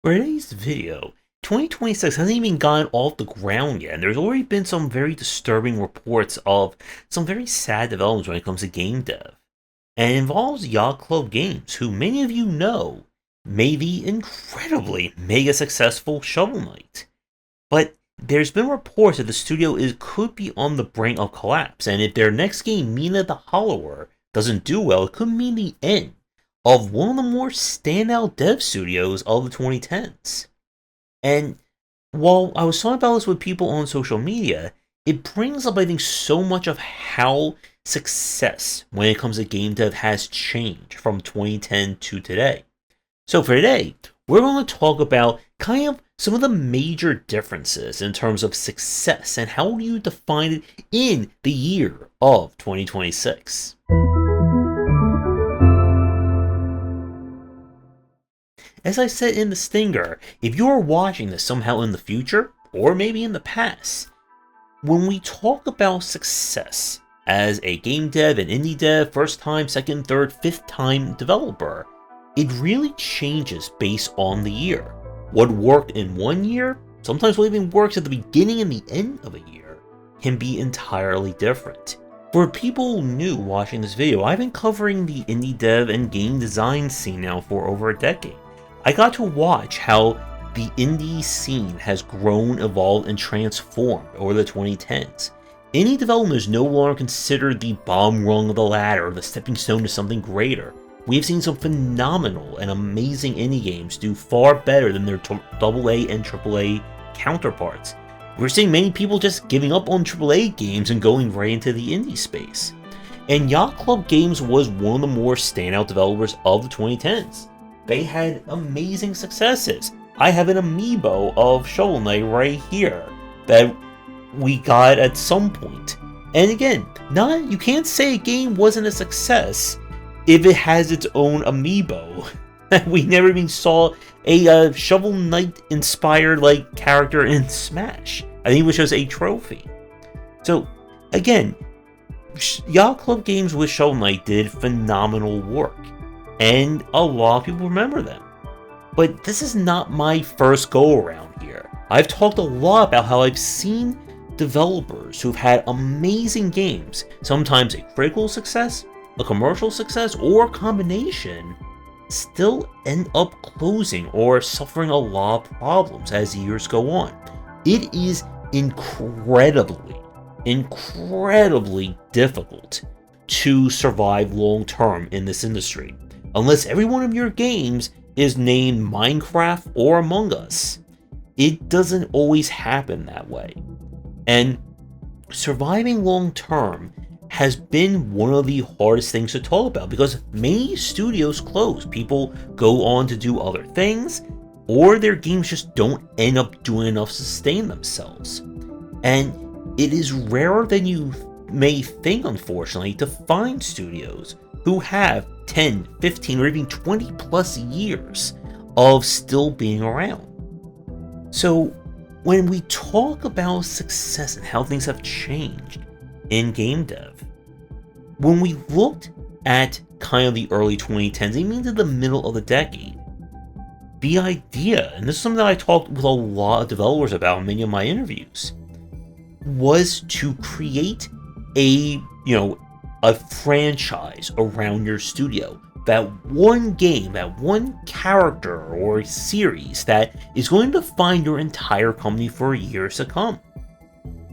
For today's video, 2026 hasn't even gotten off the ground yet, and there's already been some very disturbing reports of some very sad developments when it comes to game dev. And it involves Yacht Club Games, who many of you know made the incredibly mega successful Shovel Knight. But there's been reports that the studio could be on the brink of collapse, and if their next game, Mina the Hollower, doesn't do well, it could mean the end of one of the more standout dev studios of the 2010s. And while I was talking about this with people on social media, it brings up, I think, so much of how success when it comes to game dev has changed from 2010 to today. So for today, we're going to talk about kind of some of the major differences in terms of success and how do you define it in the year of 2026. As I said in the stinger, if you are watching this somehow in the future, or maybe in the past, when we talk about success as a game dev, an indie dev, first time, second, third, fifth time developer, it really changes based on the year. What worked in one year, sometimes what even works at the beginning and the end of a year, can be entirely different. For people new watching this video, I've been covering the indie dev and game design scene now for over a decade. I got to watch how the indie scene has grown, evolved, and transformed over the 2010s. Indie development is no longer considered the bottom rung of the ladder or the stepping stone to something greater. We've seen some phenomenal and amazing indie games do far better than their AA and AAA counterparts. We're seeing many people just giving up on AAA games and going right into the indie space. And Yacht Club Games was one of the more standout developers of the 2010s. They had amazing successes. I have an amiibo of Shovel Knight right here that we got at some point. And again, you can't say a game wasn't a success if it has its own amiibo. We never even saw a Shovel Knight inspired character in Smash. I think it was just a trophy. So again, Yacht Club Games with Shovel Knight did phenomenal work, and a lot of people remember them. But this is not my first go around here. I've talked a lot about how I've seen developers who've had amazing games, sometimes a critical success, a commercial success, or a combination, still end up closing or suffering a lot of problems as years go on. It is incredibly difficult to survive long term in this industry, unless every one of your games is named Minecraft or Among Us. It doesn't always happen that way. And surviving long term has been one of the hardest things to talk about because many studios close. People go on to do other things, or their games just don't end up doing enough to sustain themselves. And it is rarer than you may think, unfortunately, to find studios who have 10, 15, or even 20 plus years of still being around. So when we talk about success and how things have changed in game dev, when we looked at kind of the early 2010s, even into the middle of the decade, the idea, and this is something that I talked with a lot of developers about in many of my interviews, was to create a franchise around your studio. That one game, that one character or series that is going to define your entire company for years to come.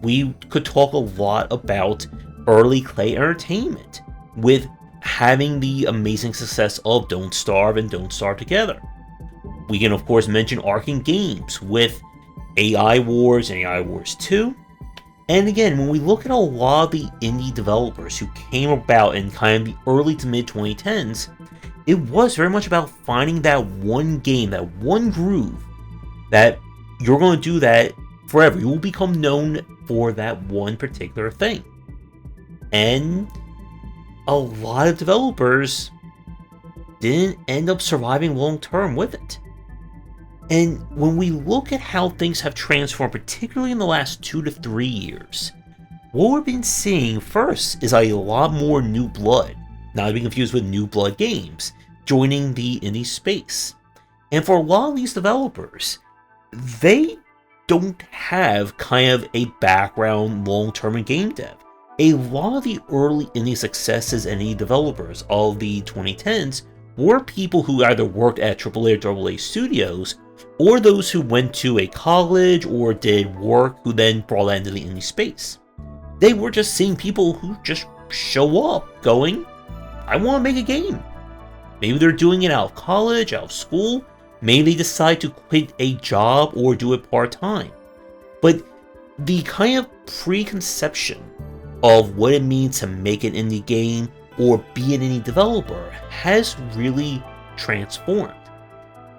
We could talk a lot about early Klei Entertainment with having the amazing success of Don't Starve and Don't Starve Together. We can of course mention Arkane Games with AI Wars and AI Wars 2. And again, when we look at a lot of the indie developers who came about in kind of the early to mid 2010s, it was very much about finding that one game, that one groove, that you're going to do that forever. You will become known for that one particular thing. And a lot of developers didn't end up surviving long term with it. And when we look at how things have transformed, particularly in the last 2 to 3 years, what we've been seeing first is a lot more new blood, not to be confused with New Blood Games, joining the indie space. And for a lot of these developers, they don't have kind of a background long-term in game dev. A lot of the early indie successes and indie developers of the 2010s were people who either worked at AAA or AA studios, or those who went to a college or did work who then brought that into the indie space. They were just seeing people who just show up going, I want to make a game. Maybe they're doing it out of college, out of school. Maybe they decide to quit a job or do it part-time. But the kind of preconception of what it means to make an indie game or be an indie developer has really transformed.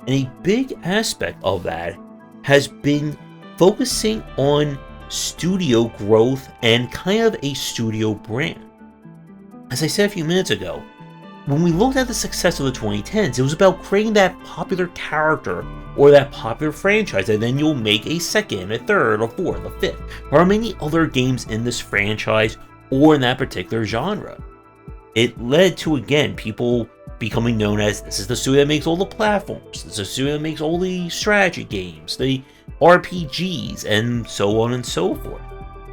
And a big aspect of that has been focusing on studio growth and kind of a studio brand. As I said a few minutes ago, when we looked at the success of the 2010s, it was about creating that popular character or that popular franchise, and then you'll make a second, a third, a fourth, a fifth, or many other games in this franchise or in that particular genre. It led to, again, people becoming known as, this is the studio that makes all the platforms, this is the studio that makes all the strategy games, the RPGs, and so on and so forth.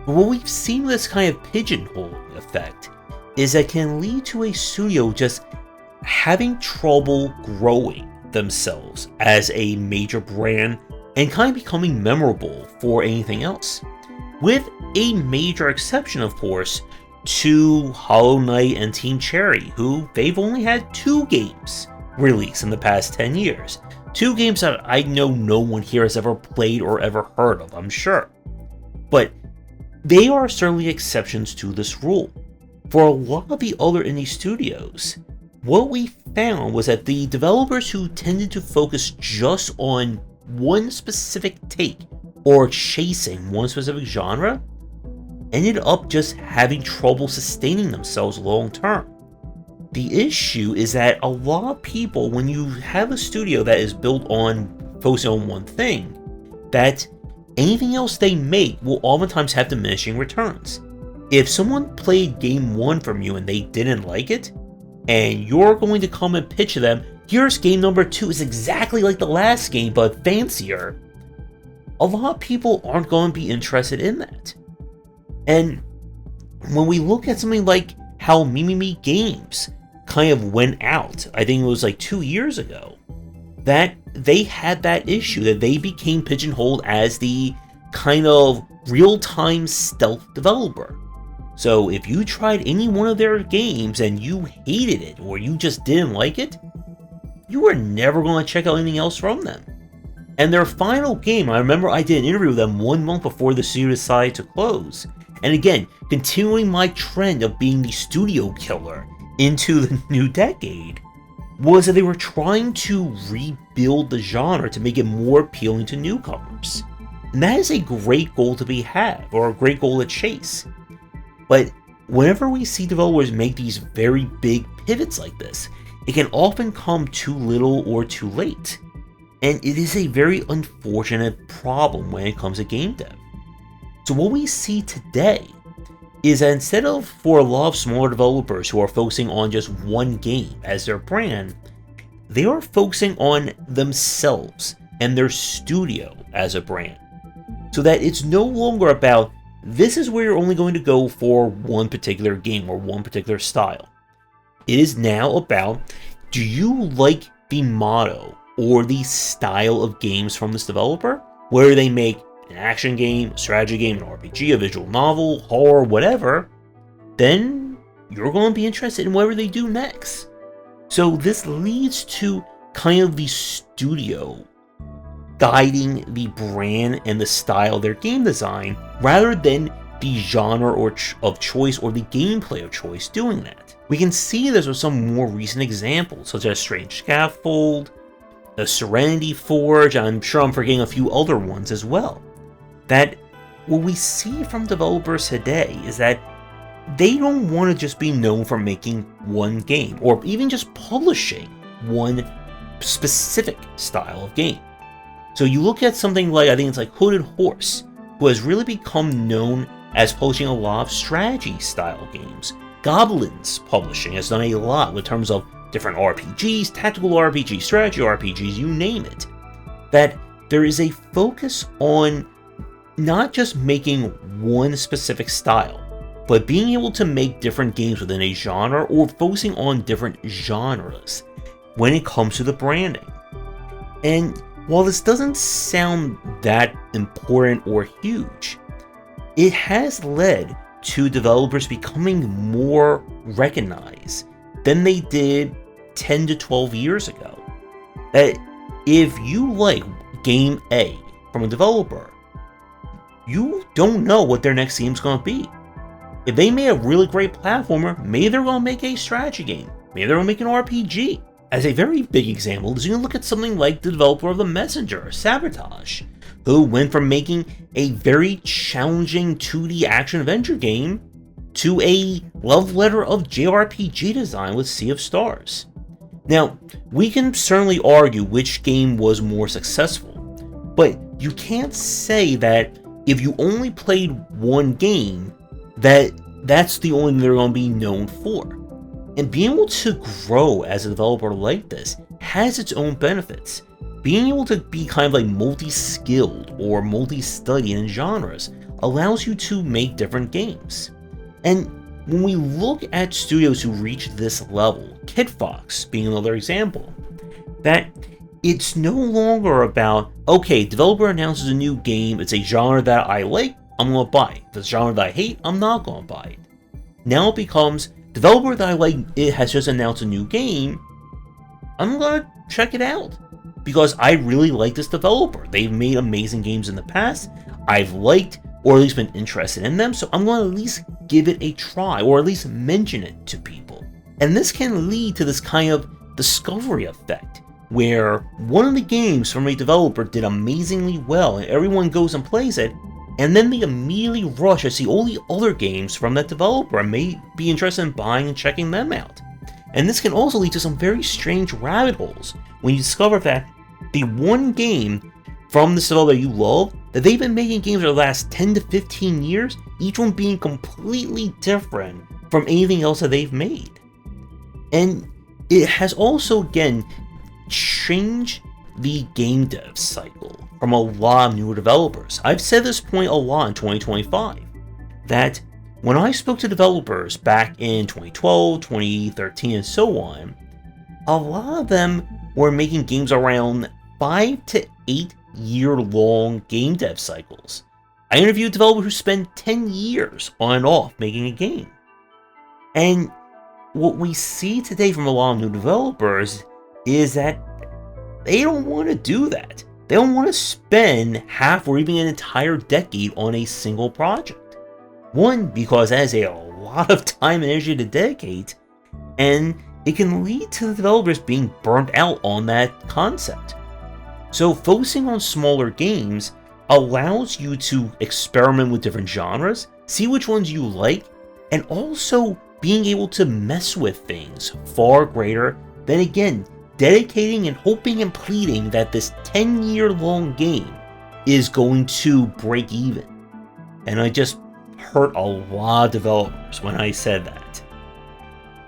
But what we've seen with this kind of pigeonholing effect is that can lead to a studio just having trouble growing themselves as a major brand and kind of becoming memorable for anything else. With a major exception, of course, to Hollow Knight and Team Cherry, who they've only had 2 games released in the past 10 years. 2 games that I know no one here has ever played or ever heard of, I'm sure. But they are certainly exceptions to this rule. For a lot of the other indie studios, what we found was that the developers who tended to focus just on one specific take or chasing one specific genre ended up just having trouble sustaining themselves long term. The issue is that a lot of people, when you have a studio that is built on focusing on one thing, that anything else they make will oftentimes have diminishing returns. If someone played game 1 from you and they didn't like it, and you're going to come and pitch to them, here's game number 2, it's exactly like the last game but fancier, a lot of people aren't going to be interested in that. And when we look at something like how Mimimi Games kind of went out, I think it was like 2 years ago, that they had that issue, that they became pigeonholed as the kind of real-time stealth developer. So if you tried any one of their games and you hated it or you just didn't like it, you were never going to check out anything else from them. And their final game, I remember I did an interview with them 1 month before the studio decided to close. And again, continuing my trend of being the studio killer into the new decade, was that they were trying to rebuild the genre to make it more appealing to newcomers. And that is a great goal to have, or a great goal to chase. But whenever we see developers make these very big pivots like this, it can often come too little or too late. And it is a very unfortunate problem when it comes to game dev. So what we see today is that instead of, for a lot of smaller developers who are focusing on just one game as their brand, they are focusing on themselves and their studio as a brand. So that it's no longer about, this is where you're only going to go for one particular game or one particular style. It is now about, do you like the motto or the style of games from this developer? Whether they make an action game, a strategy game, an RPG, a visual novel, horror, whatever, then you're going to be interested in whatever they do next. So this leads to kind of the studio guiding the brand and the style of their game design, rather than the genre of choice or the gameplay of choice doing that. We can see this with some more recent examples, such as Strange Scaffold, the Serenity Forge, I'm sure I'm forgetting a few other ones as well. That what we see from developers today is that they don't want to just be known for making one game, or even just publishing one specific style of game. So you look at something like, I think it's like Hooded Horse, who has really become known as publishing a lot of strategy style games. Goblins Publishing has done a lot in terms of different RPGs, tactical RPGs, strategy RPGs, you name it, that there is a focus on not just making one specific style, but being able to make different games within a genre or focusing on different genres when it comes to the branding. And while this doesn't sound that important or huge, it has led to developers becoming more recognized than they did 10 to 12 years ago. That if you like game A from a developer, you don't know what their next game's going to be. If they made a really great platformer, maybe they're going to make a strategy game. Maybe they're going to make an RPG. As a very big example, is you can look at something like the developer of The Messenger, Sabotage, who went from making a very challenging 2D action-adventure game to a love letter of JRPG design with Sea of Stars. Now, we can certainly argue which game was more successful, but you can't say that if you only played one game, that's the only thing they're going to be known for. And being able to grow as a developer like this has its own benefits. Being able to be kind of like multi-skilled or multi-studied in genres allows you to make different games. And when we look at studios who reach this level, Kit Fox being another example, that it's no longer about, okay, developer announces a new game, it's a genre that I like, I'm going to buy it. The genre that I hate, I'm not going to buy it. Now it becomes, developer that I like, it has just announced a new game, I'm going to check it out. Because I really like this developer. They've made amazing games in the past, I've liked, or at least been interested in them, so I'm going to at least give it a try, or at least mention it to people. And this can lead to this kind of discovery effect, where one of the games from a developer did amazingly well, and everyone goes and plays it, and then they immediately rush to see all the other games from that developer and may be interested in buying and checking them out. And this can also lead to some very strange rabbit holes when you discover that the one game from this developer you love, that they've been making games for the last 10 to 15 years, each one being completely different from anything else that they've made. And it has also, again, changed the game dev cycle from a lot of newer developers. I've said this point a lot in 2025, that when I spoke to developers back in 2012, 2013, and so on, a lot of them were making games around 5 to 8 year-long game dev cycles. I interviewed a developer who spent 10 years on and off making a game. And what we see today from a lot of new developers is that they don't want to do that. They don't want to spend half or even an entire decade on a single project. One, because that is a lot of time and energy to dedicate, and it can lead to the developers being burnt out on that concept. So focusing on smaller games allows you to experiment with different genres, see which ones you like, and also being able to mess with things far greater than, again, dedicating and hoping and pleading that this 10-year-long game is going to break even. And I just hurt a lot of developers when I said that.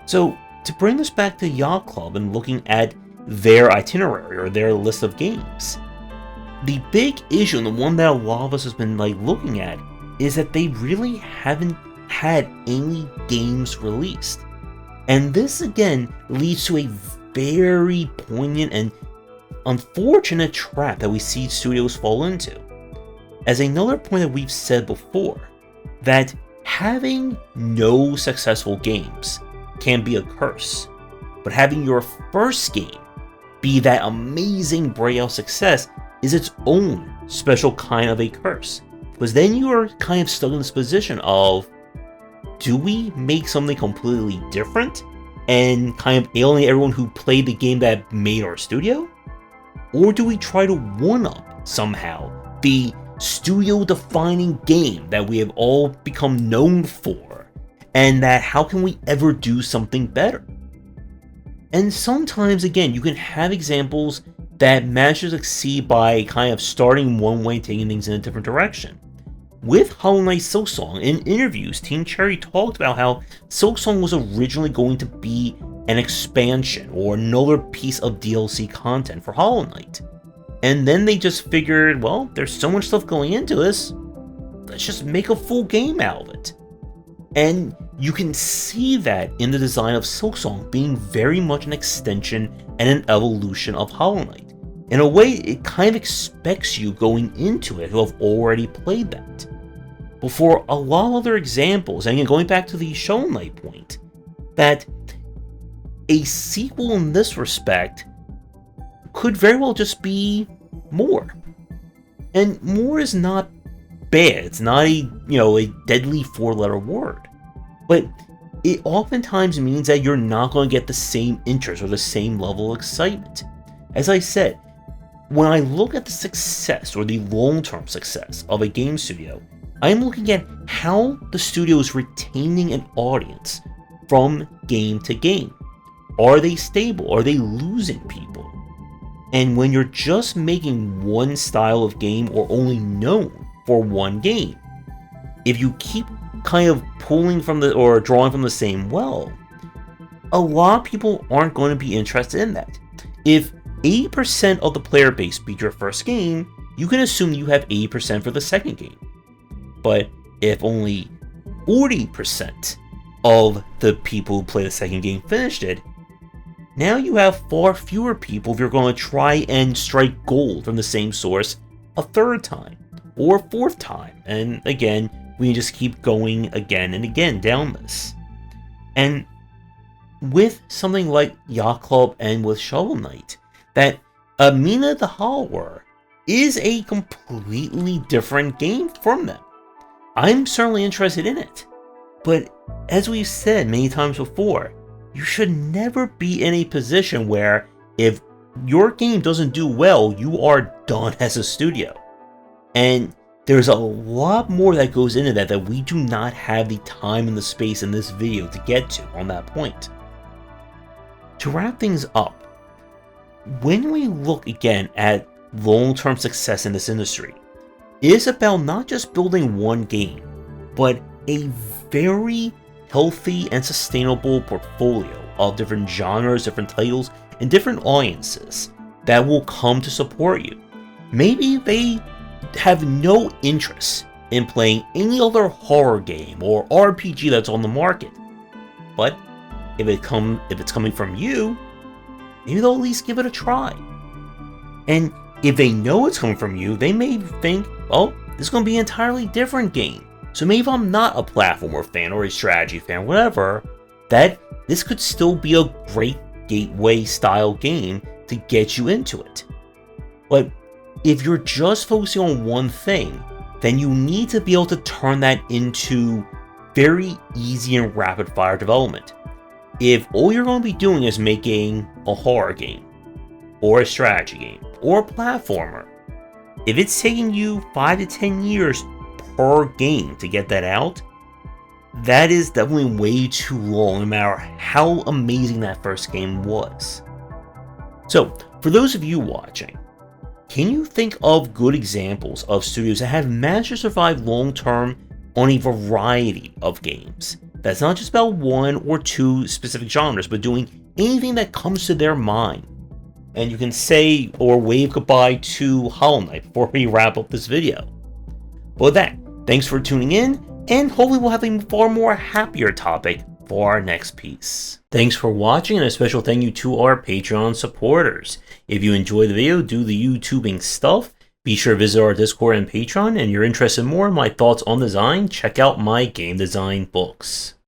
So to bring this back to Yacht Club and looking at their itinerary or their list of games, the big issue, and the one that a lot of us has been looking at, is that they really haven't had any games released. And this again leads to a very poignant and unfortunate trap that we see studios fall into. As another point that we've said before, that having no successful games can be a curse, but having your first game be that amazing breakout success is its own special kind of a curse. Because then you are kind of stuck in this position of, do we make something completely different and kind of alienate everyone who played the game that made our studio? Or do we try to one-up somehow the studio-defining game that we have all become known for, and that how can we ever do something better? And sometimes, again, you can have examples that manage to succeed by kind of starting one way and taking things in a different direction. With Hollow Knight Silksong, in interviews, Team Cherry talked about how Silksong was originally going to be an expansion or another piece of DLC content for Hollow Knight. And then they just figured, well, there's so much stuff going into this, let's just make a full game out of it. And you can see that in the design of Silksong being very much an extension and an evolution of Hollow Knight. In a way, it kind of expects you going into it who have already played that. But for a lot of other examples, and again, going back to the Shovel Knight point, that a sequel in this respect could very well just be more. And more is not bad. It's not a deadly 4-letter word. But it oftentimes means that you're not going to get the same interest or the same level of excitement. As I said, when I look at the success or the long-term success of a game studio, I'm looking at how the studio is retaining an audience from game to game. Are they stable? Are they losing people? And when you're just making one style of game or only known for one game, if you keep kind of pulling from or drawing from the same well, a lot of people aren't going to be interested in that. If 80% of the player base beat your first game, you can assume you have 80% for the second game. But if only 40% of the people who play the second game finished it, now you have far fewer people if you're going to try and strike gold from the same source a third time or fourth time. And again, we just keep going again and again down this. And with something like Yacht Club and with Shovel Knight, that Mina the Hollower is a completely different game from them. I'm certainly interested in it. But as we've said many times before, you should never be in a position where if your game doesn't do well, you are done as a studio. And there's a lot more that goes into that we do not have the time and the space in this video to get to on that point. To wrap things up, when we look again at long-term success in this industry, it is about not just building one game, but a very healthy and sustainable portfolio of different genres, different titles, and different audiences that will come to support you. Maybe they have no interest in playing any other horror game or RPG that's on the market, but if it's coming from you, maybe they'll at least give it a try. And if they know it's coming from you, they may think, oh, this is going to be an entirely different game. So maybe if I'm not a platformer fan or a strategy fan, whatever, that this could still be a great gateway style game to get you into it. But if you're just focusing on one thing, then you need to be able to turn that into very easy and rapid fire development. If all you're going to be doing is making a horror game, or a strategy game, or a platformer, if it's taking you 5 to 10 years per game to get that out, that is definitely way too long, no matter how amazing that first game was. So, for those of you watching, can you think of good examples of studios that have managed to survive long-term on a variety of games? That's not just about one or two specific genres, but doing anything that comes to their mind. And you can say or wave goodbye to Hollow Knight before we wrap up this video. But with that, thanks for tuning in, and hopefully we'll have a far more happier topic for our next piece. Thanks for watching, and a special thank you to our Patreon supporters. If you enjoyed the video, do the YouTubing stuff, be sure to visit our Discord and Patreon, and you're interested in more in my thoughts on design, check out my game design books.